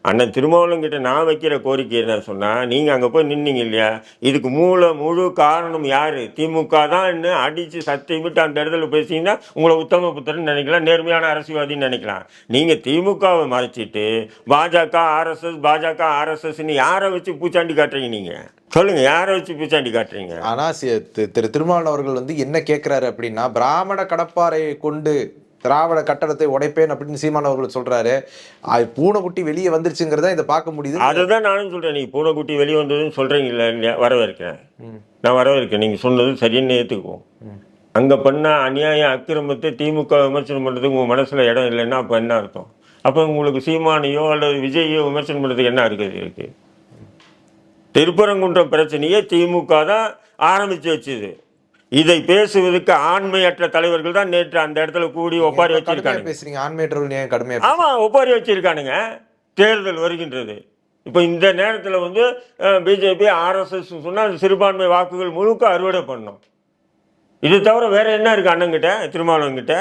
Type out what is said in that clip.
அண்ணன் திருமாவளவன்கிட்ட நான் வைக்கிற கோரிக்கை என்ன சொன்னால், நீங்கள் அங்கே போய் நின்னீங்க இல்லையா, இதுக்கு முழு காரணம் யார்? திமுக தான்னு அடித்து சத்தியமிட்டு அந்த இடத்துல பேசிங்கன்னா உங்களை உத்தம புத்திரன்னு நினைக்கலாம், நேர்மையான அரசியல்வாதின்னு நினைக்கலாம். நீங்கள் திமுகவை மறைச்சிட்டு பாஜக ஆர்எஸ்எஸ்ன்னு யாரை வச்சு பூச்சாண்டி காட்டுறீங்க? நீங்கள் சொல்லுங்க, யாரை வச்சு பூச்சாண்டி காட்டுறீங்க? ஆனால் திரு திருமாவளவன் அவர்கள் வந்து என்ன கேட்குறாரு அப்படின்னா, பிராமண கடப்பாறையை கொண்டு திராவிட கட்டடத்தை உடைப்பேன் அப்படின்னு சீமான் அவர்கள் சொல்றாரு. பூனைக்குட்டி வெளியே வந்துருச்சுங்கிறத இதை பார்க்க முடியுது. அதுதான் நானும் சொல்றேன். நீங்க பூனைக்குட்டி வெளியே வந்ததுன்னு சொல்றீங்களா இல்லையா? வரவேற்கிறேன், நான் வரவேற்கிறேன். நீங்க சொன்னது சரின்னு ஏற்றுக்குவோம். அங்க பண்ண அநியாய அக்கிரமத்தை திமுக விமர்சனம் பண்றதுக்கு உங்க மனசுல இடம் இல்லைன்னா அப்ப என்ன அர்த்தம்? அப்ப உங்களுக்கு சீமானையோ அல்லது விஜயையோ விமர்சனம் பண்றதுக்கு என்ன இருக்கு? திருப்பரங்குன்றம் பிரச்சனையே திமுக தான் ஆரம்பிச்சு வச்சுது. இதை பேசுவதற்கு ஆண்மையற்ற தலைவர்கள் தான் நேற்று அந்த இடத்துல கூடி ஒப்பாரி வச்சிருக்காங்க. ஆமா, ஒப்பாரி வச்சிருக்கானுங்க. தேர்தல் வருகின்றது. இப்போ இந்த நேரத்தில் வந்து பிஜேபி ஆர்எஸ்எஸ் சொன்னால் சிறுபான்மை வாக்குகள் முழுக்க அறுவடை பண்ணும். இது தவிர வேற என்ன இருக்கு அண்ணங்கிட்ட, திருமாவளவன்கிட்ட?